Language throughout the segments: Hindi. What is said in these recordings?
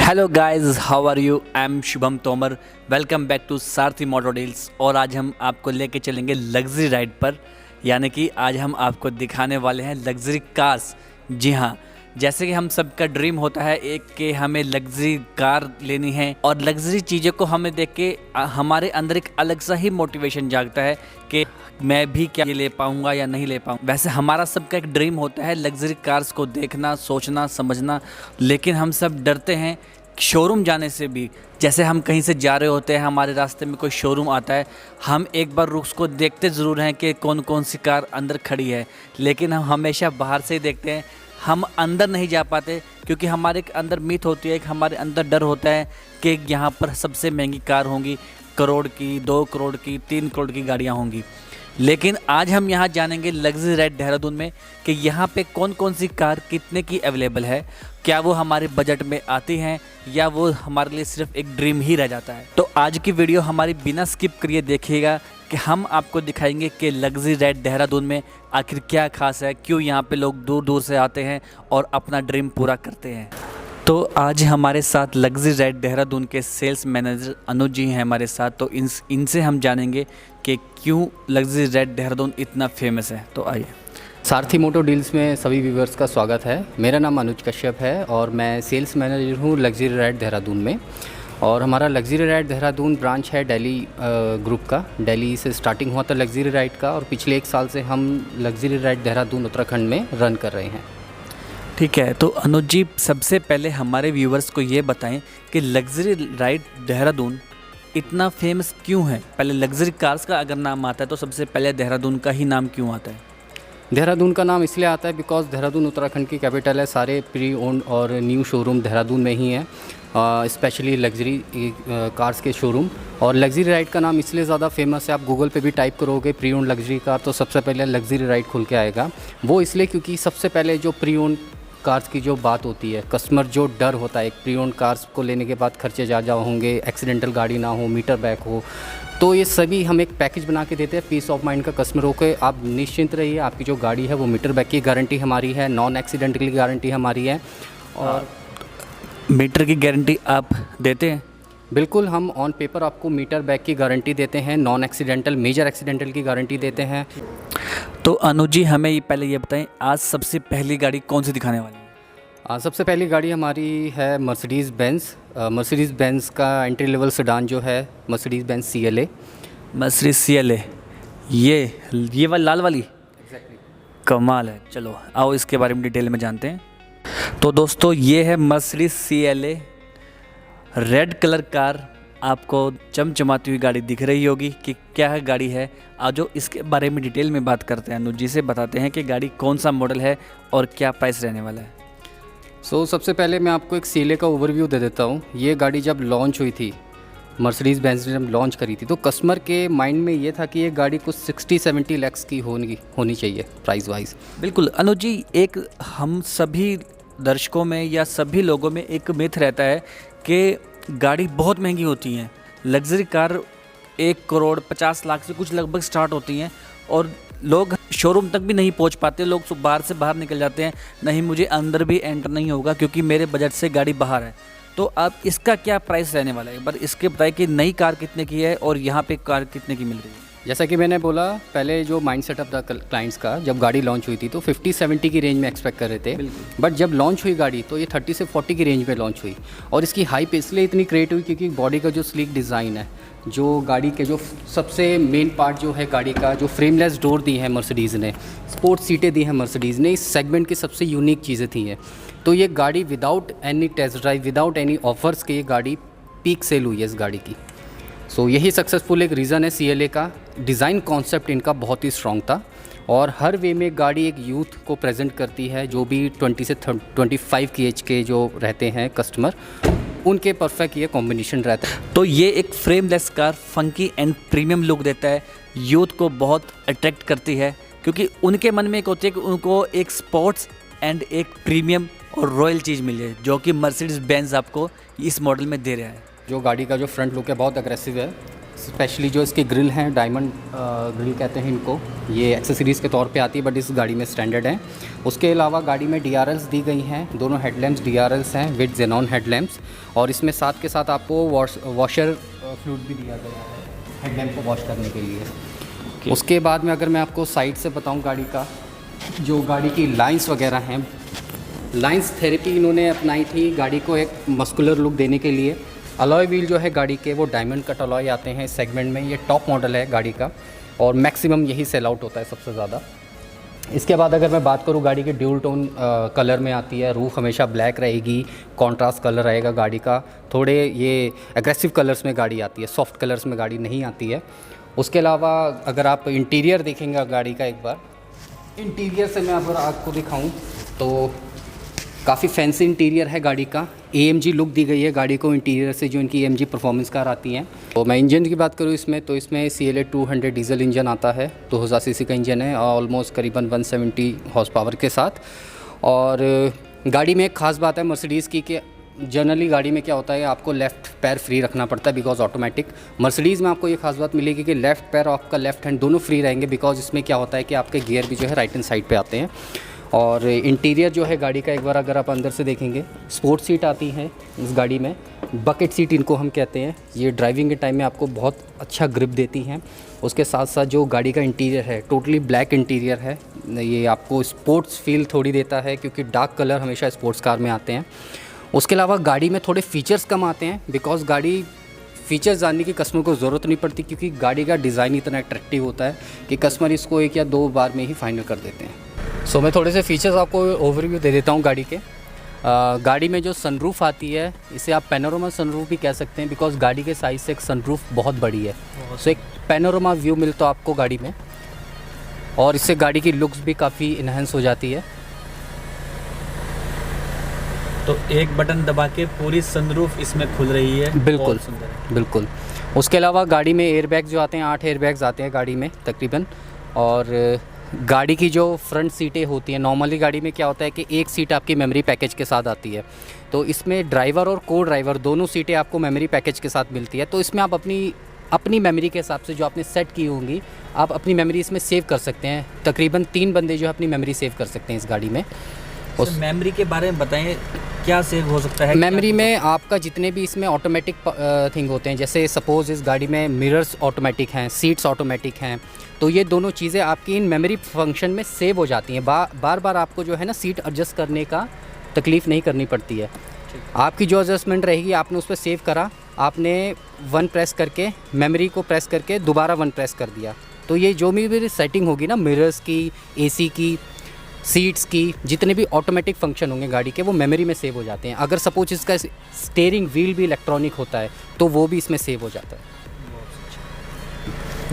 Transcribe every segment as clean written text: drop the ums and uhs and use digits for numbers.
Hello guys, how are you? I am Shubham Tomar. Welcome back to Sarathi Motor Deals. और आज हम आपको लेके चलेंगे लग्जरी राइड पर, यानी कि आज हम आपको दिखाने वाले हैं लग्जरी कार्स। जी हाँ, जैसे कि हम सबका ड्रीम होता है एक कि हमें लग्जरी कार लेनी है, और लग्जरी चीज़ों को हमें देख के हमारे अंदर एक अलग सा ही मोटिवेशन जागता है कि मैं भी क्या ये ले पाऊंगा या नहीं ले पाऊंगा। वैसे हमारा सबका एक ड्रीम होता है लग्जरी कार्स को देखना, सोचना, समझना, लेकिन हम सब डरते हैं शोरूम जाने से भी। जैसे हम कहीं से जा रहे होते हैं, हमारे रास्ते में कोई शोरूम आता है, हम एक बार उसको देखते ज़रूर हैं कि कौन कौन सी कार अंदर खड़ी है, लेकिन हम हमेशा बाहर से ही देखते हैं, हम अंदर नहीं जा पाते, क्योंकि हमारे अंदर मिथ होती है, हमारे अंदर डर होता है कि यहाँ पर सबसे महंगी कार होंगी, करोड़ की, 2 करोड़ की, 3 करोड़ की गाड़ियाँ होंगी। लेकिन आज हम यहाँ जानेंगे लग्जरी राइड देहरादून में कि यहाँ पे कौन कौन सी कार कितने की अवेलेबल है, क्या वो हमारे बजट में आती हैं या वो हमारे लिए सिर्फ एक ड्रीम ही रह जाता है। तो आज की वीडियो हमारी बिना स्किप करिए देखिएगा कि हम आपको दिखाएंगे कि लग्जरी राइड देहरादून में आखिर क्या खास है, क्यों यहाँ पे लोग दूर दूर से आते हैं और अपना ड्रीम पूरा करते हैं। तो आज हमारे साथ लग्जरी राइड देहरादून के सेल्स मैनेजर अनुज जी हैं हमारे साथ। तो इनसे हम जानेंगे कि क्यों लग्जरी राइड देहरादून इतना फेमस है। तो आइए। सारथी मोटर डील्स में सभी व्यूवर्स का स्वागत है। मेरा नाम अनुज कश्यप है और मैं सेल्स मैनेजर हूँ लग्जरी राइड देहरादून में। और हमारा लग्जरी राइड देहरादून ब्रांच है दिल्ली ग्रुप का। दिल्ली से स्टार्टिंग हुआ था लग्जरी राइड का, और पिछले 1 साल से हम लग्जरी राइड देहरादून उत्तराखंड में रन कर रहे हैं। ठीक है, तो अनुज जी सबसे पहले हमारे व्यूवर्स को ये बताएं कि लग्जरी राइड देहरादून इतना फेमस क्यों है। पहले लग्जरी कार्स का अगर नाम आता है तो सबसे पहले देहरादून का ही नाम क्यों आता है? देहरादून का नाम इसलिए आता है बिकॉज देहरादून उत्तराखंड की कैपिटल है। सारे प्री ओन्ड और न्यू शोरूम देहरादून में ही हैं, स्पेशली लग्जरी कार्स के शोरूम। और लग्जरी राइड का नाम इसलिए ज़्यादा फेमस है, आप गूगल पे भी टाइप करोगे प्री ओन्ड लग्जरी कार तो सबसे पहले लग्जरी राइड खुल के आएगा। वो इसलिए क्योंकि सबसे पहले जो प्री ओन्ड कार्स की जो बात होती है, कस्टमर जो डर होता है एक प्री ओन्ड कार्स को लेने के बाद, खर्चे ज़्यादा होंगे, एक्सीडेंटल गाड़ी ना हो, मीटर बैक हो, तो ये सभी हम एक पैकेज बना के देते हैं पीस ऑफ माइंड का कस्टमर हो के। आप निश्चिंत रहिए, आपकी जो गाड़ी है वो मीटर बैक की गारंटी हमारी है, नॉन एक्सीडेंटल की गारंटी हमारी है। और मीटर की गारंटी आप देते हैं? बिल्कुल, हम ऑन पेपर आपको मीटर बैक की गारंटी देते हैं, नॉन एक्सीडेंटल, मेजर एक्सीडेंटल की गारंटी देते हैं। तो अनुज जी हमें ये पहले ये बताएं, आज सबसे पहली गाड़ी कौन सी दिखाने वाली है? सबसे पहली गाड़ी हमारी है मर्सिडीज़ बेंज। मर्सिडीज़ बेंज का एंट्री लेवल सेडान जो है Mercedes Benz CLA। Mercedes CLA, ये वाली लाल वाली एग्जैक्टली कमाल है। चलो आओ इसके बारे में डिटेल में जानते हैं। तो दोस्तों ये है Mercedes CLA red colour car. आपको चमचमाती हुई गाड़ी दिख रही होगी कि क्या है गाड़ी है। आज जो इसके बारे में डिटेल में बात करते हैं, अनुज जी से बताते हैं कि गाड़ी कौन सा मॉडल है और क्या प्राइस रहने वाला है। सबसे पहले मैं आपको एक CLA का ओवरव्यू दे देता हूँ। ये गाड़ी जब लॉन्च हुई थी, मर्सिडीज़ बेंज ने जब लॉन्च करी थी, तो कस्टमर के माइंड में ये था कि ये गाड़ी कुछ 60-70 लाख की होनी चाहिए प्राइस वाइज। बिल्कुल अनुज जी, एक हम सभी दर्शकों में या सभी लोगों में एक मिथ रहता है कि गाड़ी बहुत महंगी होती हैं। लग्जरी कार 1 करोड़ 50 लाख से कुछ लगभग स्टार्ट होती हैं, और लोग शोरूम तक भी नहीं पहुंच पाते। लोग बाहर से बाहर निकल जाते हैं, नहीं मुझे अंदर भी एंटर नहीं होगा क्योंकि मेरे बजट से गाड़ी बाहर है। तो अब इसका क्या प्राइस रहने वाला है, पर इसके बताइए कि नई कार कितने की है और यहाँ पे कार कितने की मिल रही है। जैसा कि मैंने बोला, पहले जो माइंड सेटअप था क्लाइंट्स का, जब गाड़ी लॉन्च हुई थी तो 50-70 की रेंज में एक्सपेक्ट कर रहे थे, बट जब लॉन्च हुई गाड़ी तो ये 30 से 40 की रेंज में लॉन्च हुई। और इसकी हाइप इसलिए इतनी क्रिएट हुई क्योंकि बॉडी का जो स्लीक डिज़ाइन है, जो गाड़ी के जो सबसे मेन पार्ट जो है गाड़ी का, जो फ्रेमलेस डोर दी है मर्सिडीज़ ने, स्पोर्ट्स सीटें दी हैं मर्सिडीज़ ने, इस सेगमेंट की सबसे यूनिक चीज़ें थी हैं। तो ये गाड़ी without any test drive, without any offers के ये गाड़ी पीक सेल हुई है इस गाड़ी की। यही सक्सेसफुल एक रीज़न है CLA का। डिज़ाइन कॉन्सेप्ट इनका बहुत ही स्ट्रॉन्ग था, और हर वे में गाड़ी एक यूथ को प्रेजेंट करती है, जो भी 20 से 25 की एज के जो रहते हैं कस्टमर, उनके परफेक्ट ये कॉम्बिनेशन रहता है। तो ये एक frameless car funky and premium look देता है, यूथ को बहुत अट्रैक्ट करती है, क्योंकि उनके मन में एक होती है कि उनको एक स्पोर्ट्स एंड एक प्रीमियम और रॉयल चीज़ मिल जाए, जो कि मर्सिडीज बेंज आपको इस मॉडल में दे रहा है। जो गाड़ी का जो फ्रंट लुक है बहुत अग्रेसिव है, स्पेशली जो इसके ग्रिल हैं डायमंड ग्रिल कहते हैं इनको, ये एक्सेसरीज़ के तौर पे आती है बट इस गाड़ी में स्टैंडर्ड है। उसके अलावा गाड़ी में DRLs दी गई हैं, दोनों हेडलैम्प्स DRLs हैं विद जेनॉन हेडलैम्प्स, और इसमें साथ के साथ आपको वॉशर फ्लूइड भी दिया गया है हेडलैम्प को वॉश करने के लिए। उसके बाद में अगर मैं आपको साइड से बताऊँ गाड़ी का, जो गाड़ी की लाइंस वगैरह हैं, लाइंस थेरेपी इन्होंने अपनाई थी गाड़ी को एक मस्कुलर लुक देने के लिए। अलॉय व्हील जो है गाड़ी के वो डायमंड कट अलॉय आते हैं इस सेगमेंट में, ये टॉप मॉडल है गाड़ी का और मैक्सिमम यही सेल आउट होता है सबसे ज़्यादा। इसके बाद अगर मैं बात करूँ, गाड़ी के ड्यूल टोन कलर में आती है, रूफ हमेशा ब्लैक रहेगी, कॉन्ट्रास्ट कलर रहेगा गाड़ी का, थोड़े ये एग्रेसिव कलर्स में गाड़ी आती है, सॉफ्ट कलर्स में गाड़ी नहीं आती है। उसके अलावा अगर आप इंटीरियर देखेंगे गाड़ी का, एक बार इंटीरियर से मैं अगर आपको दिखाऊँ तो काफ़ी फैंसी इंटीरियर है गाड़ी का, AMG लुक दी गई है गाड़ी को इंटीरियर से, जो इनकी AMG परफॉर्मेंस कार आती हैं। तो मैं इंजन की बात करूँ इसमें, तो इसमें CLA 200 डीजल इंजन आता है, 2000 सीसी का इंजन है, ऑलमोस्ट करीबन 170 हॉर्स पावर के साथ। और गाड़ी में एक ख़ास बात है मर्सिडीज़ की कि जनरली गाड़ी में क्या होता है, आपको लेफ़्ट पैर फ्री रखना पड़ता है बिकॉज ऑटोमेटिक। मर्सिडीज़ में आपको ये खास बात मिलेगी कि लेफ़्ट पैर और आपका लेफ़्ट हैंड दोनों फ्री रहेंगे, बिकॉज इसमें क्या होता है कि आपके गियर भी जो है राइट हैंड साइड पे आते हैं। और इंटीरियर जो है गाड़ी का एक बार अगर आप अंदर से देखेंगे, स्पोर्ट सीट आती हैं इस गाड़ी में, बकेट सीट इनको हम कहते हैं, ये ड्राइविंग के टाइम में आपको बहुत अच्छा ग्रिप देती हैं। उसके साथ साथ जो गाड़ी का इंटीरियर है टोटली ब्लैक इंटीरियर है, ये आपको स्पोर्ट्स फील थोड़ी देता है क्योंकि डार्क कलर हमेशा स्पोर्ट्स कार में आते हैं। उसके अलावा गाड़ी में थोड़े फीचर्स कम आते हैं, बिकॉज गाड़ी फीचर्स जानने की कस्टमर को ज़रूरत नहीं पड़ती क्योंकि गाड़ी का डिज़ाइन इतना अट्रैक्टिव होता है कि कस्टमर इसको 1 या 2 बार में ही फाइनल कर देते हैं। सो मैं थोड़े से फीचर्स आपको ओवरव्यू दे देता हूँ गाड़ी के। गाड़ी में जो सनरूफ़ आती है, इसे आप पैनोरामा सनरूफ़ भी कह सकते हैं, बिकॉज गाड़ी के साइज़ से एक सनरूफ़ बहुत बड़ी है, सो एक पैनोरामा व्यू मिलता है आपको गाड़ी में, और इससे गाड़ी की लुक्स भी काफ़ी इन्हेंस हो जाती है। तो एक बटन दबा के पूरी सनरूफ इसमें खुल रही है, बिल्कुल सुंदर है। बिल्कुल। उसके अलावा गाड़ी में एयरबैग जो आते हैं, 8 एयरबैग्स आते हैं गाड़ी में तकरीबन। और गाड़ी की जो फ्रंट सीटें होती हैं, नॉर्मली गाड़ी में क्या होता है कि एक सीट आपकी मेमोरी पैकेज के साथ आती है, तो इसमें ड्राइवर और को ड्राइवर दोनों सीटें आपको मेमोरी पैकेज के साथ मिलती है। तो इसमें आप अपनी मेमोरी के हिसाब से जो आपने सेट की होंगी, आप अपनी मेमोरी इसमें सेव कर सकते हैं। तकरीबन 3 बंदे जो है अपनी मेमोरी सेव कर सकते हैं इस गाड़ी में। उस मेमोरी के बारे में बताएं, क्या सेव हो सकता है? मेमोरी में आपका जितने भी इसमें ऑटोमेटिक थिंग होते हैं, जैसे सपोज़ इस गाड़ी में मिरर्स ऑटोमेटिक हैं, सीट्स ऑटोमेटिक हैं, तो ये दोनों चीज़ें आपकी इन मेमोरी फंक्शन में सेव हो जाती हैं। बार बार आपको जो है ना सीट एडजस्ट करने का तकलीफ़ नहीं करनी पड़ती है। आपकी जो एडजस्टमेंट रहेगी, आपने उस पर सेव करा, आपने 1 प्रेस करके मेमोरी को प्रेस करके दोबारा 1 प्रेस कर दिया, तो ये जो भी सेटिंग होगी ना, मिरर्स की, AC की, सीट्स की, जितने भी ऑटोमेटिक फंक्शन होंगे गाड़ी के, वो मेमोरी में सेव हो जाते हैं। अगर सपोज इसका स्टीयरिंग व्हील भी इलेक्ट्रॉनिक होता है तो वो भी इसमें सेव हो जाता है।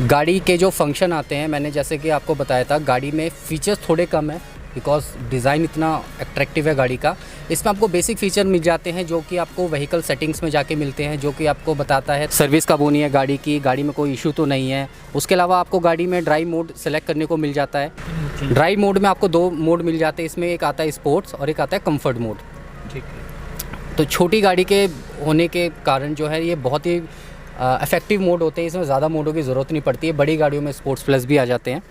गाड़ी के जो फंक्शन आते हैं, मैंने जैसे कि आपको बताया था, गाड़ी में फ़ीचर्स थोड़े कम है बिकॉज डिज़ाइन इतना अट्रैक्टिव है गाड़ी का। इसमें आपको बेसिक फ़ीचर मिल जाते हैं जो कि आपको व्हीकल सेटिंग्स में जाके मिलते हैं, जो कि आपको बताता है सर्विस कब होनी है गाड़ी की, गाड़ी में कोई इशू तो नहीं है। उसके अलावा आपको गाड़ी में ड्राइव मोड सेलेक्ट करने को मिल जाता है। ड्राइव मोड में आपको 2 मोड मिल जाते हैं, इसमें एक आता है स्पोर्ट्स और एक आता है कम्फर्ट मोड। ठीक है। तो छोटी गाड़ी के होने के कारण जो है ये बहुत ही इफेक्टिव मोड होते हैं, इसमें ज़्यादा मोडों की ज़रूरत नहीं पड़ती है। बड़ी गाड़ियों में स्पोर्ट्स प्लस भी आ जाते हैं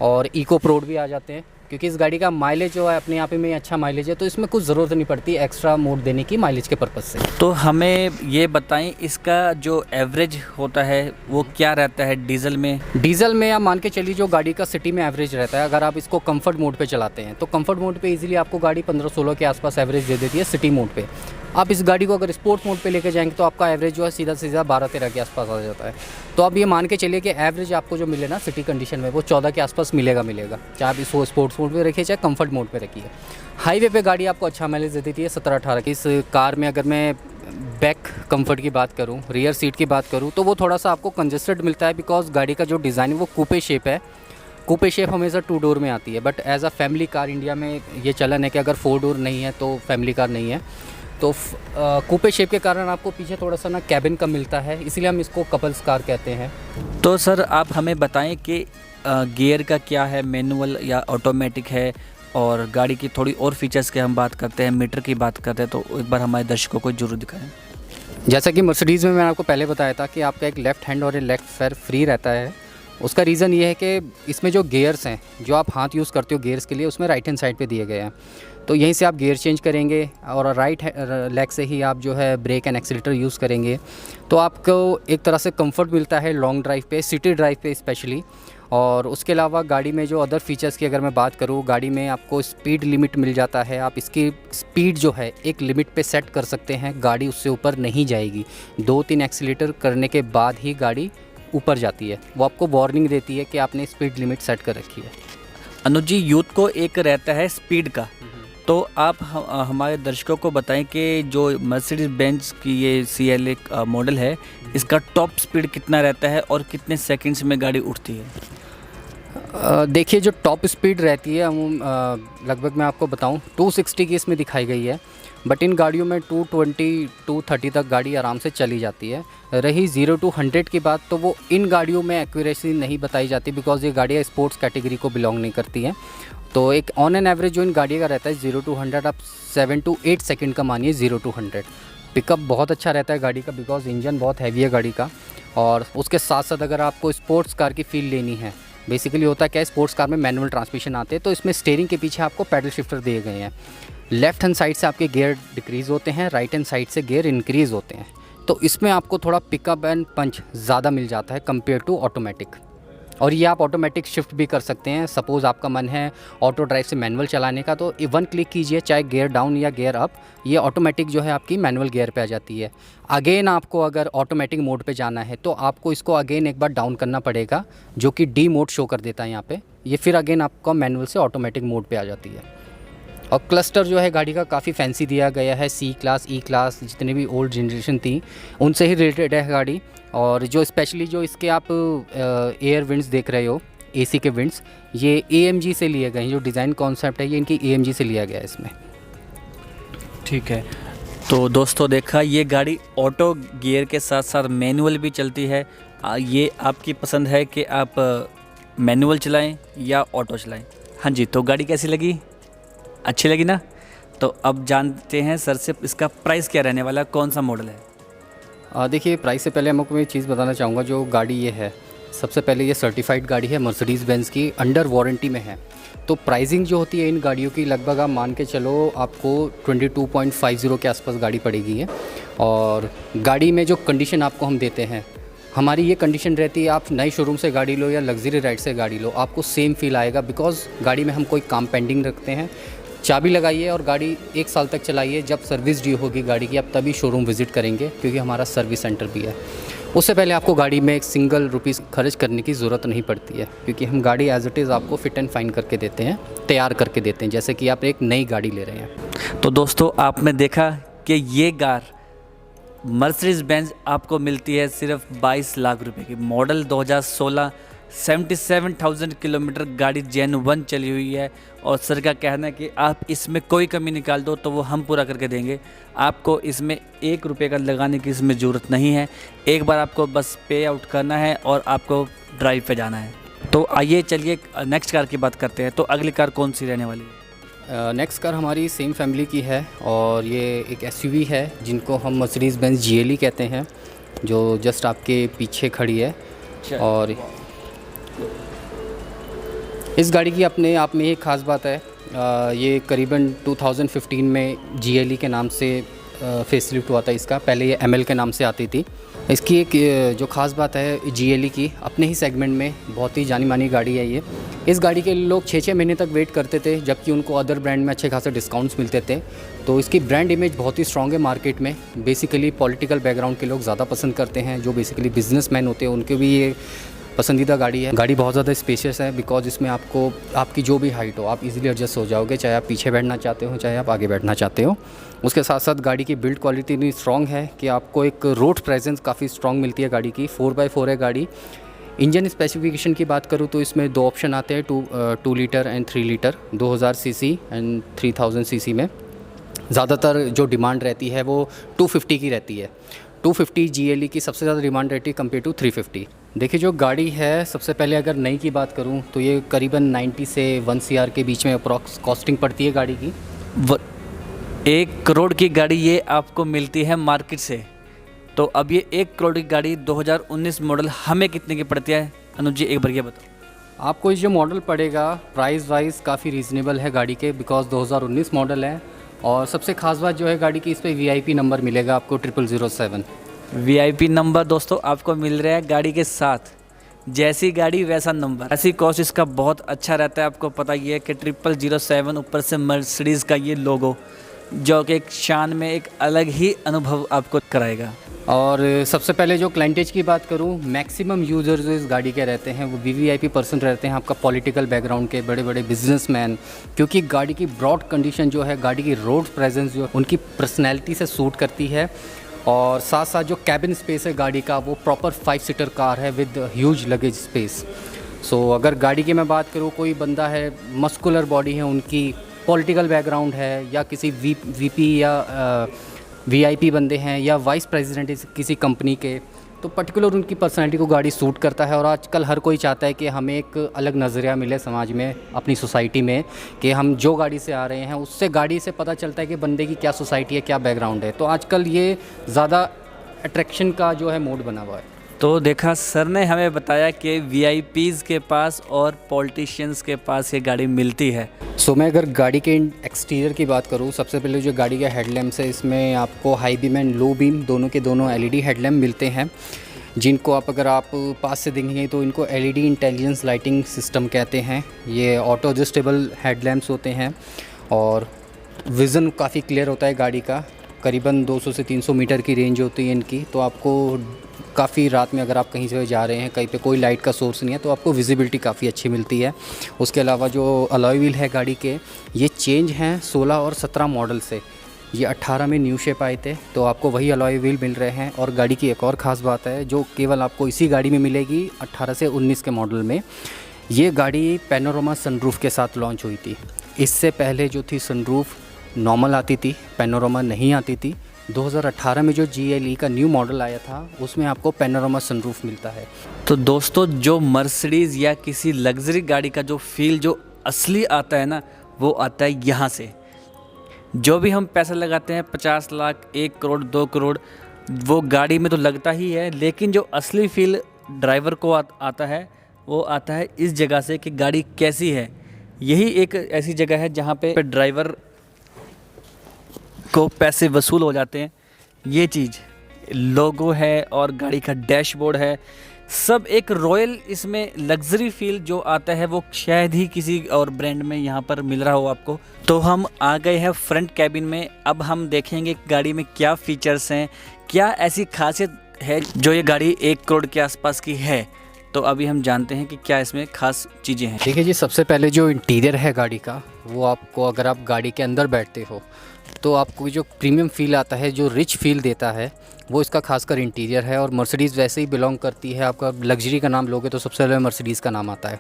और इको प्रोड भी आ जाते हैं, क्योंकि इस गाड़ी का माइलेज जो है अपने आप में अच्छा माइलेज है, तो इसमें कुछ ज़रूरत नहीं पड़ती एक्स्ट्रा मोड देने की माइलेज के पर्पज़ से। तो हमें ये बताएं, इसका जो एवरेज होता है वो क्या रहता है डीजल में? डीजल में आप मान के चलिए जो गाड़ी का सिटी में एवरेज रहता है, अगर आप इसको कंफर्ट मोड पे चलाते हैं तो कंफर्ट मोड पे इजीली आपको गाड़ी 15-16 के आसपास एवरेज दे देती है सिटी मोड पे। आप इस गाड़ी को अगर स्पोर्ट्स मोड पे लेके जाएंगे तो आपका एवरेज जो है सीधा सीधा 12-13 के आसपास आ जाता है। तो आप ये मान के चलिए कि एवरेज आपको जो मिले ना सिटी कंडीशन में, वो 14 के आसपास मिलेगा। चाहे आप इसको स्पोर्ट्स मोड पे रखिए चाहे कंफर्ट मोड पे रखिए। हाईवे पे गाड़ी आपको अच्छा माइलेज दे देती है 17-18 की। इस कार में अगर मैं बैक कंफर्ट की बात करूँ, रियर सीट की बात करूँ, तो वो थोड़ा सा आपको कंजेस्टेड मिलता है बिकॉज गाड़ी का जो डिज़ाइन है वो कूपे शेप है। कूपे शेप हमेशा 2 डोर में आती है, but as a family car India में ये चलन है कि अगर 4 डोर नहीं है तो फैमिली कार नहीं है। तो कूपे शेप के कारण आपको पीछे थोड़ा सा ना कैबिन कम मिलता है, इसीलिए हम इसको कपल्स कार कहते हैं। तो सर आप हमें बताएं कि गियर का क्या है, मैनुअल या ऑटोमेटिक है, और गाड़ी की थोड़ी और फीचर्स की हम बात करते हैं, मीटर की बात करते हैं, तो एक बार हमारे दर्शकों को जरूर दिखाएं। जैसा कि मर्सिडीज़ में मैंने आपको पहले बताया था कि आपका एक लेफ़्ट हैंड और एक लेफ़्ट फेयर फ्री रहता है। उसका रीज़न ये है कि इसमें जो गियर्स हैं, जो आप हाथ यूज़ करते हो गियर्स के लिए, उसमें राइट हैंड साइड पे दिए गए हैं। तो यहीं से आप गियर चेंज करेंगे और राइट लेग से ही आप जो है ब्रेक एंड एक्सीलेटर यूज़ करेंगे। तो आपको एक तरह से कंफर्ट मिलता है लॉन्ग ड्राइव पे, सिटी ड्राइव पे स्पेशली। और उसके अलावा गाड़ी में जो अदर फीचर्स की अगर मैं बात करूँ, गाड़ी में आपको स्पीड लिमिट मिल जाता है। आप इसकी स्पीड जो है एक लिमिट पे सेट कर सकते हैं, गाड़ी उससे ऊपर नहीं जाएगी। 2-3 एक्सीलेटर करने के बाद ही गाड़ी ऊपर जाती है। वो आपको वार्निंग देती है कि आपने स्पीड लिमिट सेट कर रखी है। अनुज जी, यूथ को एक रहता है स्पीड का, तो आप हमारे दर्शकों को बताएं कि जो मर्सिडीज बेंज की ये CLA मॉडल है, इसका टॉप स्पीड कितना रहता है और कितने सेकंड्स में गाड़ी उठती है? देखिए, जो टॉप स्पीड रहती है लगभग मैं आपको बताऊं 260 की इसमें दिखाई गई है, बट इन गाड़ियों में 220 230 तक गाड़ी आराम से चली जाती है। रही 0 to 100 की बात, तो वो इन गाड़ियों में एक्यूरेसी नहीं बताई जाती, बिकॉज ये गाड़ियाँ स्पोर्ट्स कैटेगरी को बिलोंग नहीं करती हैं। तो एक ऑन एन एवरेज जो इन गाड़ियों का रहता है 0 to 100 आप 7 to 8 सेकंड का मानिए 0 to 100। पिकअप बहुत अच्छा रहता है गाड़ी का, बिकॉज इंजन बहुत हैवी है गाड़ी का। और उसके साथ साथ अगर आपको स्पोर्ट्स कार की फील लेनी है, बेसिकली होता है क्या, स्पोर्ट्स कार में मैनुअल ट्रांसमिशन आते हैं, तो इसमें स्टीयरिंग के पीछे आपको पैडल शिफ्टर दिए गए हैं। लेफ्ट हैंड साइड से आपके गियर डिक्रीज़ होते हैं, राइट हैंड साइड से गियर इंक्रीज़ होते हैं। तो इसमें आपको थोड़ा पिकअप एंड पंच ज़्यादा मिल जाता है कंपेयर टू ऑटोमेटिक। और ये आप ऑटोमेटिक शिफ्ट भी कर सकते हैं। सपोज़ आपका मन है ऑटो ड्राइव से मैनुअल चलाने का, तो 1 क्लिक कीजिए, चाहे गियर डाउन या गियर अप, ये ऑटोमेटिक जो है आपकी मैनुअल गियर पे आ जाती है। अगेन आपको अगर ऑटोमेटिक मोड पे जाना है तो आपको इसको अगेन एक बार डाउन करना पड़ेगा, जो कि डी मोड शो कर देता है यहाँ पे। ये फिर अगेन आपको मैनुअल से ऑटोमेटिक मोड पे आ जाती है। और क्लस्टर जो है गाड़ी का काफ़ी फैंसी दिया गया है। C क्लास, E क्लास, जितनी भी ओल्ड जनरेशन थी उनसे ही रिलेटेड है गाड़ी। और जो स्पेशली जो इसके आप एयर विंड्स देख रहे हो, AC के विंड्स, ये AMG से लिए गए हैं। जो डिज़ाइन कॉन्सेप्ट है ये इनकी AMG से लिया गया है इसमें। ठीक है, तो दोस्तों देखा, ये गाड़ी ऑटो गियर के साथ साथ मैनुअल भी चलती है। ये आपकी पसंद है कि आप मैनुअल चलाएं या ऑटो चलाएं। हाँ जी, तो गाड़ी कैसी लगी? अच्छी लगी ना? तो अब जानते हैं सर से इसका प्राइस क्या रहने वाला है, कौन सा मॉडल है? देखिए, प्राइस से पहले मैं एक चीज़ बताना चाहूँगा। जो गाड़ी ये है, सबसे पहले ये सर्टिफाइड गाड़ी है, मर्सिडीज़ बेंज की, अंडर वारंटी में है। तो प्राइसिंग जो होती है इन गाड़ियों की, लगभग आप मान के चलो आपको 22.50 के आसपास गाड़ी पड़ेगी है। और गाड़ी में जो कंडीशन आपको हम देते हैं, हमारी ये कंडीशन रहती है, आप नए शोरूम से गाड़ी लो या लग्जरी राइड से गाड़ी लो, आपको सेम फील आएगा। बिकॉज गाड़ी में हम कोई काम पेंडिंग रखते हैं। चाबी लगाइए और गाड़ी 1 साल तक चलाइए। जब सर्विस ड्यू होगी गाड़ी की, आप तभी शोरूम विज़िट करेंगे, क्योंकि हमारा सर्विस सेंटर भी है। उससे पहले आपको गाड़ी में एक सिंगल रुपीस खर्च करने की ज़रूरत नहीं पड़ती है, क्योंकि हम गाड़ी एज इट इज़ आपको फिट एंड फाइन करके देते हैं, तैयार करके देते हैं, जैसे कि आप एक नई गाड़ी ले रहे हैं। तो दोस्तों, आपने देखा कि ये कार मर्सिडीज बेंज आपको मिलती है सिर्फ 22 लाख रुपए की। मॉडल 2016, 77,000 किलोमीटर गाड़ी जेन 1 चली हुई है। और सर का कहना है कि आप इसमें कोई कमी निकाल दो तो वो हम पूरा करके देंगे। आपको इसमें 1 रुपये का लगाने की इसमें ज़रूरत नहीं है। एक बार आपको बस पे आउट करना है और आपको ड्राइव पे जाना है। तो आइए चलिए नेक्स्ट कार की बात करते हैं। तो अगली कार कौन सी रहने वाली है? नेक्स्ट कार हमारी सेम फैमिली की है, और ये एक SUV है जिनको हम मर्सिडीज़ बेंज GLE कहते हैं, जो जस्ट आपके पीछे खड़ी है। और इस गाड़ी की अपने आप में एक ख़ास बात है, ये करीबन 2015 में GLE के नाम से फेसलिफ्ट हुआ था इसका। पहले ये ML के नाम से आती थी। इसकी एक जो ख़ास बात है GLE की, अपने ही सेगमेंट में बहुत ही जानी मानी गाड़ी है ये। इस गाड़ी के लोग 6-6 महीने तक वेट करते थे, जबकि उनको अदर ब्रांड में अच्छे खासे डिस्काउंट्स मिलते थे। तो इसकी ब्रांड इमेज बहुत ही स्ट्रॉन्ग है मार्केट में। बेसिकली पॉलिटिकल बैकग्राउंड के लोग ज़्यादा पसंद करते हैं, जो बेसिकली बिजनेसमैन होते हैं उनके भी ये पसंदीदा गाड़ी है। गाड़ी बहुत ज़्यादा स्पेशियस है, बिकॉज इसमें आपको आपकी जो भी हाइट हो आप इजीली एडजस्ट हो जाओगे, चाहे आप पीछे बैठना चाहते हो चाहे आप आगे बैठना चाहते हो। उसके साथ साथ गाड़ी की बिल्ड क्वालिटी इतनी स्ट्रॉन्ग है कि आपको एक रोड प्रेजेंस काफ़ी स्ट्रॉन्ग मिलती है गाड़ी की। 4x4 है गाड़ी। इंजन स्पेसिफिकेशन की बात करूँ तो इसमें 2 ऑप्शन आते हैं, 2 litre and 3 litre, 2000 CC and 3000 CC में। ज़्यादातर जो डिमांड रहती है वो 250 की रहती है। 250 GLE की सबसे ज़्यादा डिमांड रहती है कंपेयर टू 350। देखिए, जो गाड़ी है, सबसे पहले अगर नई की बात करूं तो ये करीबन 90 से 1 CR के बीच में अप्रॉक्स कॉस्टिंग पड़ती है गाड़ी की। 1 करोड़ की गाड़ी ये आपको मिलती है मार्केट से। तो अब ये 1 करोड़ की गाड़ी 2019 मॉडल हमें कितने की पड़ती है? अनुज जी एक बार ये बताओ। आपको ये जो मॉडल पड़ेगा प्राइस वाइज काफ़ी रीज़नेबल है गाड़ी के, बिकॉज 2019 मॉडल है। और सबसे खास बात जो है गाड़ी की, इस पर VIP नंबर मिलेगा आपको 0007। VIP नंबर दोस्तों आपको मिल रहा है गाड़ी के साथ, जैसी गाड़ी वैसा नंबर। ऐसी कॉस्ट इसका बहुत अच्छा रहता है। आपको पता ही है कि 0007 ऊपर से मर्सिडीज़ का ये लोगो, जो कि एक शान में एक अलग ही अनुभव आपको कराएगा। और सबसे पहले जो क्लाइंटेज की बात करूं, मैक्सिमम यूज़र जो इस गाड़ी के रहते हैं वो VVIP पर्सन रहते हैं, आपका पॉलिटिकल बैकग्राउंड के बड़े बड़े बिजनेसमैन, क्योंकि गाड़ी की ब्रॉड कंडीशन जो है, गाड़ी की रोड प्रेजेंस जो उनकी पर्सनैलिटी से सूट करती है। और साथ साथ जो कैबिन स्पेस है गाड़ी का, वो प्रॉपर 5 सीटर कार है विद ह्यूज लगेज स्पेस। सो अगर गाड़ी की मैं बात करूँ, कोई बंदा है मस्कुलर बॉडी है, उनकी पॉलिटिकल बैकग्राउंड है, या किसी VP या VIP बंदे हैं, या वाइस प्रेसिडेंट किसी कंपनी के, तो पर्टिकुलर उनकी पर्सनैलिटी को गाड़ी सूट करता है। और आजकल हर कोई चाहता है कि हमें एक अलग नज़रिया मिले समाज में, अपनी सोसाइटी में, कि हम जो गाड़ी से आ रहे हैं उससे गाड़ी से पता चलता है कि बंदे की क्या सोसाइटी है, क्या बैकग्राउंड है। तो आजकल ये ज़्यादा अट्रैक्शन का जो है मोड बना हुआ है। तो देखा सर ने हमें बताया कि VIPs के पास और पॉलिटिशियंस के पास ये गाड़ी मिलती है। सो मैं अगर गाड़ी के एक्सटीरियर की बात करूँ, सबसे पहले जो गाड़ी का हेडलैम्प्स है, इसमें आपको high beam and low beam दोनों के दोनों LED हेडलैम्प मिलते हैं, जिनको अगर आप पास से देखेंगे तो इनको LED इंटेलिजेंस लाइटिंग सिस्टम कहते हैं। ये ऑटो एडजस्टेबल हेडलैम्प्स होते हैं और विज़न काफ़ी क्लियर होता है गाड़ी का। करीबन 200 से 300 मीटर की रेंज होती है इनकी, तो आपको काफ़ी रात में अगर आप कहीं से जा रहे हैं, कहीं पे कोई लाइट का सोर्स नहीं है, तो आपको विजिबिलिटी काफ़ी अच्छी मिलती है। उसके अलावा जो अलॉय व्हील है गाड़ी के, ये चेंज हैं 16 और 17 मॉडल से। ये 18 में न्यू शेप आए थे, तो आपको वही अलॉय व्हील मिल रहे हैं। और गाड़ी की एक और ख़ास बात है जो केवल आपको इसी गाड़ी में मिलेगी 18 से 19 के मॉडल में, ये गाड़ी पैनोरामा सनरूफ के साथ लॉन्च हुई थी। इससे पहले जो थी सनरूफ नॉर्मल आती थी, पैनोरामा नहीं आती थी। 2018 में जो GLE का न्यू मॉडल आया था उसमें आपको पैनोरामा सनरूफ मिलता है। तो दोस्तों जो मर्सिडीज़ या किसी लग्जरी गाड़ी का जो फील जो असली आता है ना, वो आता है यहाँ से। जो भी हम पैसा लगाते हैं 50 लाख, 1 करोड़, 2 करोड़, वो गाड़ी में तो लगता ही है, लेकिन जो असली फील ड्राइवर को आता है वो आता है इस जगह से कि गाड़ी कैसी है। यही एक ऐसी जगह है जहाँ पे ड्राइवर को पैसे वसूल हो जाते हैं। ये चीज़ लोगो है और गाड़ी का डैशबोर्ड है, सब एक रॉयल, इसमें लग्जरी फील जो आता है वो शायद ही किसी और ब्रांड में यहाँ पर मिल रहा हो आपको। तो हम आ गए हैं फ्रंट कैबिन में। अब हम देखेंगे गाड़ी में क्या फ़ीचर्स हैं, क्या ऐसी खासियत है जो ये गाड़ी 1 करोड़ के आसपास की है। तो अभी हम जानते हैं कि क्या इसमें खास चीज़ें हैं। देखिए जी, सबसे पहले जो इंटीरियर है गाड़ी का, वो आपको अगर आप गाड़ी के अंदर बैठते हो तो आपको जो प्रीमियम फील आता है, जो रिच फील देता है, वो इसका खासकर इंटीरियर है। और मर्सिडीज़ वैसे ही बिलोंग करती है, आपका लग्जरी का नाम लोगे तो सबसे पहले मर्सिडीज़ का नाम आता है।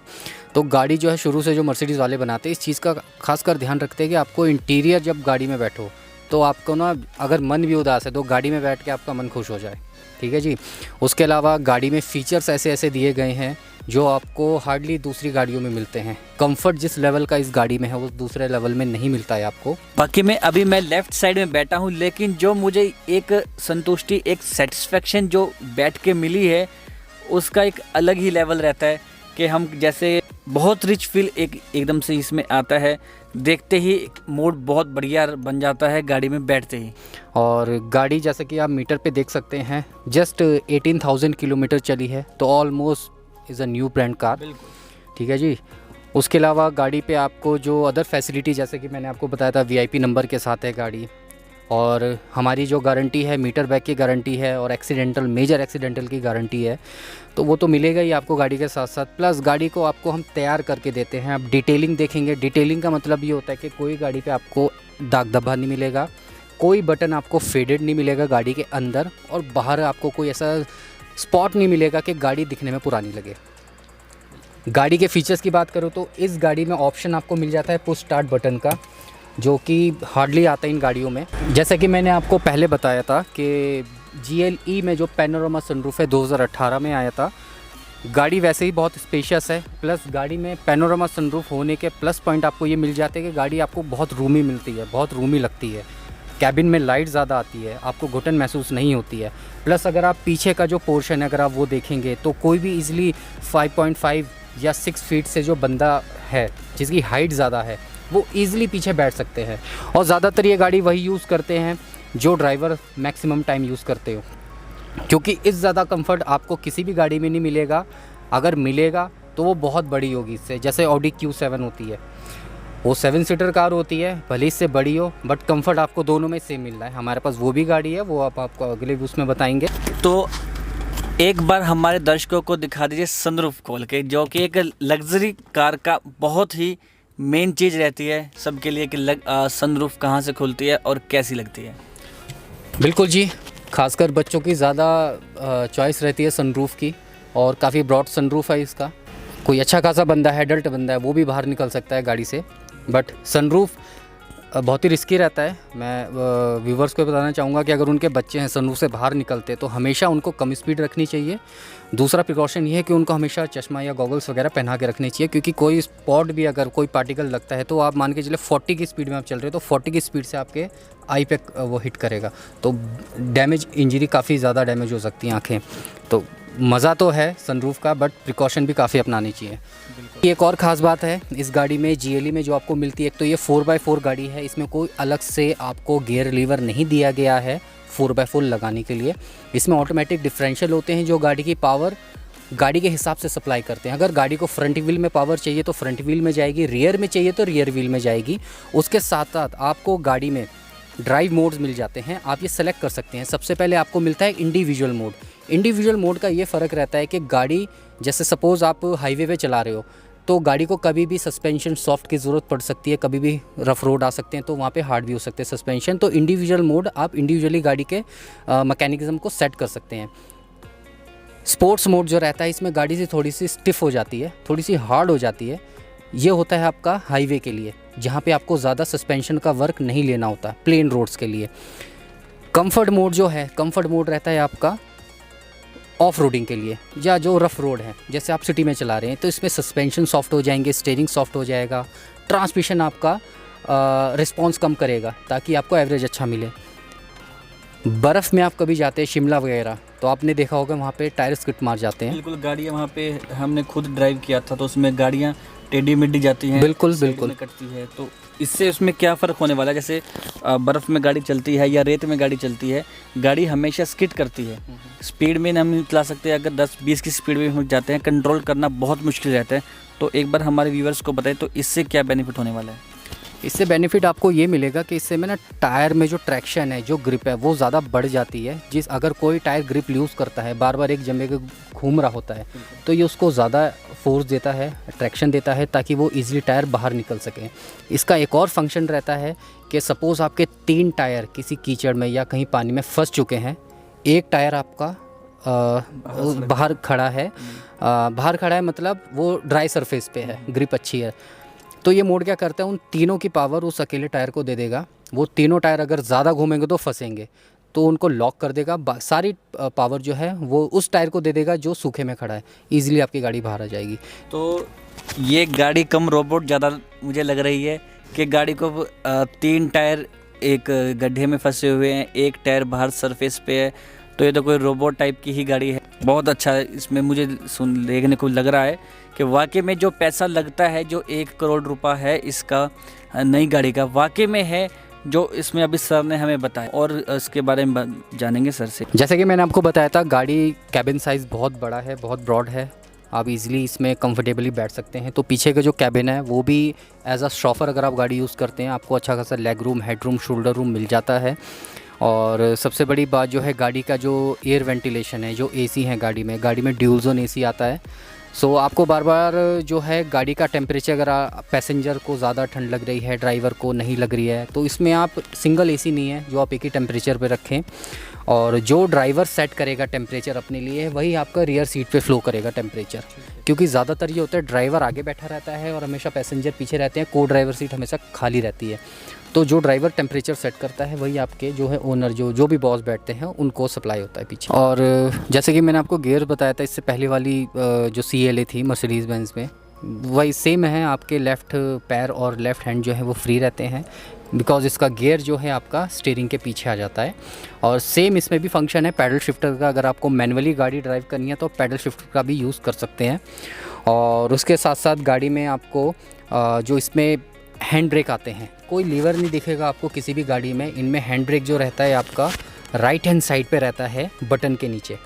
तो गाड़ी जो है शुरू से जो मर्सिडीज़ वाले बनाते हैं, इस चीज़ का खासकर ध्यान रखते हैं कि आपको इंटीरियर जब गाड़ी में बैठो तो आपको ना, अगर मन भी उदास है तो गाड़ी में बैठ के आपका मन खुश हो जाए। ठीक है जी। उसके अलावा गाड़ी में फ़ीचर्स ऐसे ऐसे दिए गए हैं जो आपको हार्डली दूसरी गाड़ियों में मिलते हैं। कंफर्ट जिस लेवल का इस गाड़ी में है वो दूसरे लेवल में नहीं मिलता है आपको। बाकी मैं लेफ़्ट साइड में बैठा हूँ, लेकिन जो मुझे एक संतुष्टि, एक सेटिस्फेक्शन जो बैठ के मिली है, उसका एक अलग ही लेवल रहता है कि हम जैसे बहुत रिच फील एकदम से इसमें आता है। देखते ही मूड बहुत बढ़िया बन जाता है गाड़ी में बैठते ही। और गाड़ी जैसे कि आप मीटर पे देख सकते हैं, जस्ट 18,000 किलोमीटर चली है, तो almost is a new brand car. ठीक है जी। उसके अलावा गाड़ी पे आपको जो अदर फैसिलिटी, जैसे कि मैंने आपको बताया था, VIP नंबर के साथ है गाड़ी। और हमारी जो गारंटी है, मीटर बैक की गारंटी है और मेजर एक्सीडेंटल की गारंटी है, तो वो तो मिलेगा ही आपको गाड़ी के साथ साथ। प्लस गाड़ी को आपको हम तैयार करके देते हैं। आप डिटेलिंग देखेंगे, डिटेलिंग का मतलब ये होता है कि कोई गाड़ी पे आपको दाग धब्बा नहीं मिलेगा, कोई बटन आपको फेडेड नहीं मिलेगा गाड़ी के अंदर, और बाहर आपको कोई ऐसा स्पॉट नहीं मिलेगा कि गाड़ी दिखने में पुरानी लगे। गाड़ी के फीचर्स की बात करूँ तो इस गाड़ी में ऑप्शन आपको मिल जाता है पुश स्टार्ट बटन का, जो कि हार्डली आता है इन गाड़ियों में। जैसे कि मैंने आपको पहले बताया था कि GLE में जो पैनोरामा सनरूफ है 2018 में आया था। गाड़ी वैसे ही बहुत स्पेशियस है, प्लस गाड़ी में पैनोरामा सनरूफ होने के प्लस पॉइंट आपको ये मिल जाते हैं कि गाड़ी आपको बहुत रूमी मिलती है, बहुत रूमी लगती है। कैबिन में लाइट ज़्यादा आती है, आपको घुटन महसूस नहीं होती है। प्लस अगर आप पीछे का जो पोर्शन है अगर आप वो देखेंगे तो कोई भी इजीली 5.5 या 6 फीट से जो बंदा है जिसकी हाइट ज़्यादा है वो ईज़िली पीछे बैठ सकते हैं। और ज़्यादातर ये गाड़ी वही यूज़ करते हैं जो ड्राइवर मैक्सिमम टाइम यूज़ करते हो, क्योंकि इस ज़्यादा कंफर्ट आपको किसी भी गाड़ी में नहीं मिलेगा। अगर मिलेगा तो वो बहुत बड़ी होगी इससे, जैसे ऑडी Q7 होती है, वो 7 सीटर कार होती है, भले इससे बड़ी हो बट कंफर्ट आपको दोनों में सेम मिल रहा है। हमारे पास वो भी गाड़ी है, वो आपको अगले उसमें बताएंगे। तो एक बार हमारे दर्शकों को दिखा दीजिए सनरूफ खोल के, जो कि एक लग्जरी कार का बहुत ही मेन चीज़ रहती है सबके लिए कि सनरूफ कहाँ से खुलती है और कैसी लगती है। बिल्कुल जी, खासकर बच्चों की ज़्यादा चॉइस रहती है सनरूफ की, और काफ़ी ब्रॉड सनरूफ है इसका। कोई अच्छा खासा बंदा है, एडल्ट बंदा है, वो भी बाहर निकल सकता है गाड़ी से। बट सनरूफ बहुत ही रिस्की रहता है। मैं व्यूवर्स को बताना चाहूँगा कि अगर उनके बच्चे हैं सनरूफ से बाहर निकलते तो हमेशा उनको कम स्पीड रखनी चाहिए। दूसरा प्रिकॉशन ये है कि उनको हमेशा चश्मा या गॉगल्स वगैरह पहना के रखनी चाहिए, क्योंकि कोई स्पॉट भी अगर कोई पार्टिकल लगता है तो आप मान के चले 40 की स्पीड में आप चल रहे हो तो 40 की स्पीड से आपके आई पे वो हिट करेगा, तो डैमेज इंजरी काफ़ी ज़्यादा डैमेज हो सकती है आँखें। तो मज़ा तो है सनरूफ का, बट प्रिकॉशन भी काफ़ी अपनानी चाहिए। एक और ख़ास बात है इस गाड़ी में GLE में जो आपको मिलती है, एक तो ये 4x4 गाड़ी है, इसमें कोई अलग से आपको गियर लीवर नहीं दिया गया है 4x4 लगाने के लिए। इसमें ऑटोमेटिक डिफरेंशियल होते हैं जो गाड़ी की पावर गाड़ी के हिसाब से सप्लाई करते हैं। अगर गाड़ी को फ्रंट व्हील में पावर चाहिए तो फ्रंट व्हील में जाएगी, रियर में चाहिए तो रियर व्हील में जाएगी। उसके साथ साथ आपको गाड़ी में ड्राइव मोड्स मिल जाते हैं, आप ये सेलेक्ट कर सकते हैं। सबसे पहले आपको मिलता है इंडिविजुअल मोड। इंडिविजुअल मोड का ये फ़र्क रहता है कि गाड़ी जैसे सपोज़ आप हाईवे पे चला रहे हो तो गाड़ी को कभी भी सस्पेंशन सॉफ्ट की ज़रूरत पड़ सकती है, कभी भी रफ रोड आ सकते हैं तो वहाँ पे हार्ड भी हो सकते हैं सस्पेंशन। तो इंडिविजुअल मोड आप इंडिविजुअली गाड़ी के मैकेनिज़्म को सेट कर सकते हैं। स्पोर्ट्स मोड जो रहता है इसमें गाड़ी से थोड़ी सी स्टिफ हो जाती है, थोड़ी सी हार्ड हो जाती है। ये होता है आपका हाईवे के लिए, जहाँ पे आपको ज़्यादा सस्पेंशन का वर्क नहीं लेना होता, प्लेन रोड्स के लिए। कंफर्ट मोड जो है, कंफर्ट मोड रहता है आपका ऑफ रोडिंग के लिए, या जो रफ़ रोड है जैसे आप सिटी में चला रहे हैं तो इसमें सस्पेंशन सॉफ्ट हो जाएंगे, स्टीयरिंग सॉफ्ट हो जाएगा, ट्रांसमिशन आपका रिस्पॉन्स कम करेगा ताकि आपको एवरेज अच्छा मिले। बर्फ़ में आप कभी जाते हैं शिमला वगैरह तो आपने देखा होगा वहाँ पे टायर स्किड मार जाते हैं। बिल्कुल, गाड़ियाँ वहाँ पे हमने खुद ड्राइव किया था तो उसमें गाड़ियाँ टेढ़ी मेढ़ी जाती हैं, बिल्कुल साइड बिल्कुल में कटती है। तो इससे उसमें क्या फ़र्क होने वाला है? जैसे बर्फ़ में गाड़ी चलती है या रेत में गाड़ी चलती है, गाड़ी हमेशा स्किड करती है, स्पीड में हम नहीं चला सकते। अगर 10-20 की स्पीड में हम जाते हैं, कंट्रोल करना बहुत मुश्किल रहता है। तो एक बार हमारे व्यूवर्स को बताएं तो इससे क्या बेनिफिट होने वाला है? इससे बेनिफिट आपको ये मिलेगा कि इससे में ना टायर में जो ट्रैक्शन है, जो ग्रिप है वो ज़्यादा बढ़ जाती है। अगर कोई टायर ग्रिप लूज़ करता है, बार बार एक जगह घूम रहा होता है तो ये उसको ज़्यादा फोर्स देता है, ट्रैक्शन देता है ताकि वो इजीली टायर बाहर निकल सके। इसका एक और फंक्शन रहता है कि सपोज़ आपके 3 टायर किसी कीचड़ में या कहीं पानी में फंस चुके हैं, एक टायर आपका बाहर खड़ा है, बाहर खड़ा है मतलब वो ड्राई सरफेस पे है, ग्रिप अच्छी है। तो ये मोड क्या करता है, उन तीनों की पावर उस अकेले टायर को दे देगा। वो तीनों टायर अगर ज़्यादा घूमेंगे तो फंसेंगे, तो उनको लॉक कर देगा। सारी पावर जो है वो उस टायर को दे देगा जो सूखे में खड़ा है, ईजिली आपकी गाड़ी बाहर आ जाएगी। तो ये गाड़ी कम रोबोट ज़्यादा मुझे लग रही है कि गाड़ी को 3 टायर एक गड्ढे में फंसे हुए हैं, एक टायर बाहर सरफेस पे है, तो ये तो कोई रोबोट टाइप की ही गाड़ी है। बहुत अच्छा इसमें मुझे देखने को लग रहा है कि वाकई में जो पैसा लगता है, जो 1 करोड़ रुपया है इसका नई गाड़ी का, वाकई में है जो इसमें अभी सर ने हमें बताया, और इसके बारे में जानेंगे सर से। जैसे कि मैंने आपको बताया था, गाड़ी कैबिन साइज़ बहुत बड़ा है, बहुत ब्रॉड है, आप इजीली इसमें कंफर्टेबली बैठ सकते हैं। तो पीछे का जो कैबिन है वो भी एज अ शॉफर अगर आप गाड़ी यूज़ करते हैं, आपको अच्छा खासा leg room, head room, shoulder room मिल जाता है। और सबसे बड़ी बात जो है गाड़ी का जो एयर वेंटिलेशन है, जो AC है गाड़ी में ड्यूल जोन AC आता है। सो आपको बार बार जो है गाड़ी का टेम्परेचर, अगर पैसेंजर को ज़्यादा ठंड लग रही है, ड्राइवर को नहीं लग रही है, तो इसमें आप सिंगल AC नहीं है जो आप एक ही टेम्परेचर पे रखें, और जो ड्राइवर सेट करेगा टेम्परेचर अपने लिए वही आपका रियर सीट पे फ्लो करेगा टेम्परेचर। क्योंकि ज़्यादातर ये होता है ड्राइवर आगे बैठा रहता है और हमेशा पैसेंजर पीछे रहते हैं, को ड्राइवर सीट हमेशा खाली रहती है। तो जो ड्राइवर टेम्परेचर सेट करता है वही आपके जो है ओनर, जो भी बॉस बैठते हैं उनको सप्लाई होता है पीछे। और जैसे कि मैंने आपको गियर बताया था, इससे पहले वाली जो CLA थी मर्सिडीज़ बेंज में, वही सेम है। आपके लेफ़्ट पैर और लेफ़्ट हैंड जो है वो फ्री रहते हैं। बिकॉज इसका गियर जो है आपका स्टीयरिंग के पीछे आ जाता है। और सेम इसमें भी फंक्शन है पैडल शिफ्टर का, अगर आपको मैनुअली गाड़ी ड्राइव करनी है तो पैडल शिफ्टर का भी यूज़ कर सकते हैं। और उसके साथ साथ गाड़ी में आपको जो इसमें हैंड ब्रेक आते हैं, कोई लीवर नहीं दिखेगा आपको किसी भी गाड़ी में। इनमें हैंड ब्रेक जो रहता है आपका राइट हैंड साइड पे रहता है बटन के नीचे,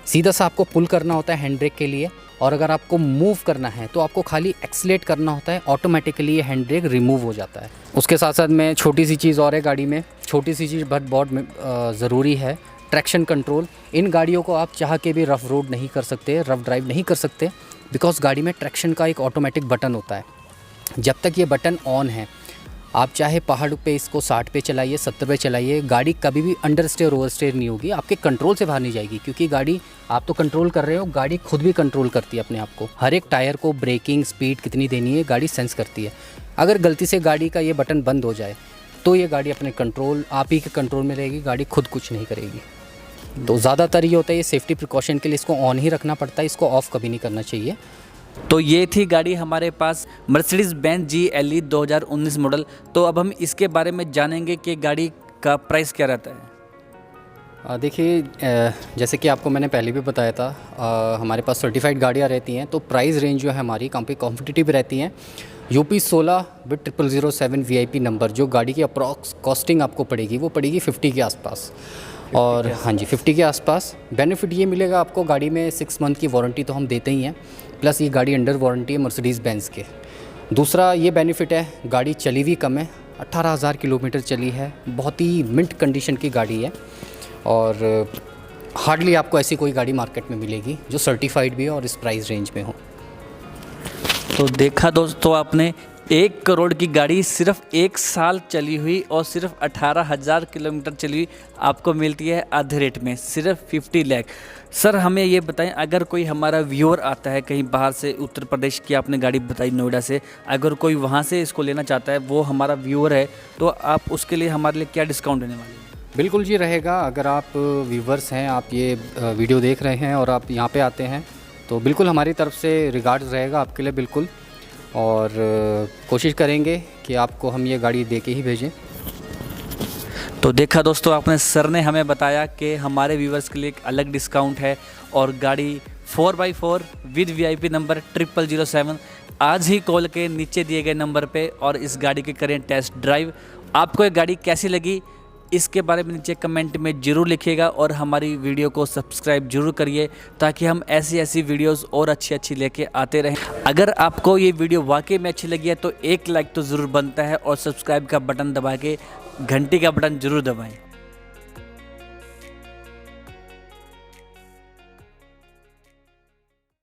सीधा सा आपको पुल करना होता है हैंड ब्रेक के लिए। और अगर आपको मूव करना है तो आपको खाली एक्सीलेट करना होता है, ऑटोमेटिकली ये हैंड ब्रेक रिमूव हो जाता है। उसके साथ साथ में छोटी सी चीज़ और है गाड़ी में, छोटी सी चीज़ बहुत ज़रूरी है, ट्रैक्शन कंट्रोल। इन गाड़ियों को आप चाह के भी रफ़ रोड नहीं कर सकते, रफ़ ड्राइव नहीं कर सकते, बिकॉज गाड़ी में ट्रैक्शन का एक ऑटोमेटिक बटन होता है। जब तक ये बटन ऑन है, आप चाहे पहाड़ पे इसको 60 पे चलाइए, 70 पे चलाइए, गाड़ी कभी भी अंडर स्टेयर ओवर स्टेयर नहीं होगी, आपके कंट्रोल से बाहर नहीं जाएगी। क्योंकि गाड़ी आप तो कंट्रोल कर रहे हो, गाड़ी खुद भी कंट्रोल करती है अपने आप को। हर एक टायर को ब्रेकिंग स्पीड कितनी देनी है गाड़ी सेंस करती है। अगर गलती से गाड़ी का ये बटन बंद हो जाए तो ये गाड़ी अपने कंट्रोल, आप ही के कंट्रोल में रहेगी, गाड़ी खुद कुछ नहीं करेगी। तो ज़्यादातर ये होता है, ये सेफ्टी प्रिकॉशन के लिए इसको ऑन ही रखना पड़ता है, इसको ऑफ़ कभी नहीं करना चाहिए। तो ये थी गाड़ी हमारे पास मर्सिडीज़ बेंज GLE 2019 मॉडल। तो अब हम इसके बारे में जानेंगे कि गाड़ी का प्राइस क्या रहता है। देखिए, जैसे कि आपको मैंने पहले भी बताया था, हमारे पास सर्टिफाइड गाड़ियाँ रहती हैं तो प्राइस रेंज जो है हमारी काफ़ी कॉम्पिटिटिव रहती हैं। UP 16 विद 0007 VIP नंबर जो गाड़ी की अप्रॉक्स कॉस्टिंग आपको पड़ेगी वो पड़ेगी 50 के आसपास। और हाँ जी, 50 के आसपास। बेनिफिट ये मिलेगा आपको, गाड़ी में 6 मंथ की वारंटी तो हम देते ही हैं, प्लस ये गाड़ी अंडर वारंटी है मर्सिडीज़ बेंज के। दूसरा ये बेनिफिट है, गाड़ी चली हुई कम है, 18,000 किलोमीटर चली है, बहुत ही मिंट कंडीशन की गाड़ी है। और हार्डली आपको ऐसी कोई गाड़ी मार्केट में मिलेगी जो सर्टिफाइड भी है और इस प्राइस रेंज में हो। तो देखा दोस्तों आपने, 1 करोड़ की गाड़ी सिर्फ 1 साल चली हुई और सिर्फ 18,000 किलोमीटर चली हुई आपको मिलती है आधे रेट में, सिर्फ 50 लाख। सर हमें ये बताएं, अगर कोई हमारा व्यूअर आता है कहीं बाहर से, उत्तर प्रदेश की आपने गाड़ी बताई नोएडा से, अगर कोई वहाँ से इसको लेना चाहता है, वो हमारा व्यूअर है, तो आप उसके लिए हमारे लिए क्या डिस्काउंट देने वाले हैं? बिल्कुल जी रहेगा। अगर आप व्यूवर्स हैं, आप ये वीडियो देख रहे हैं और आप यहाँ पे आते हैं तो बिल्कुल हमारी तरफ से रिगार्ड्स रहेगा आपके लिए बिल्कुल। और कोशिश करेंगे कि आपको हम ये गाड़ी दे के ही भेजें। तो देखा दोस्तों आपने, सर ने हमें बताया कि हमारे व्यूवर्स के लिए एक अलग डिस्काउंट है और गाड़ी 4x4 विद VIP नंबर 0007। आज ही कॉल के नीचे दिए गए नंबर पे और इस गाड़ी के करें टेस्ट ड्राइव। आपको ये गाड़ी कैसी लगी इसके बारे में नीचे कमेंट में ज़रूर लिखिएगा और हमारी वीडियो को सब्सक्राइब जरूर करिए ताकि हम ऐसी वीडियोस और अच्छी लेके आते रहें। अगर आपको ये वीडियो वाकई में अच्छी लगी है तो एक लाइक तो ज़रूर बनता है और सब्सक्राइब का बटन दबा के घंटी का बटन ज़रूर दबाएं।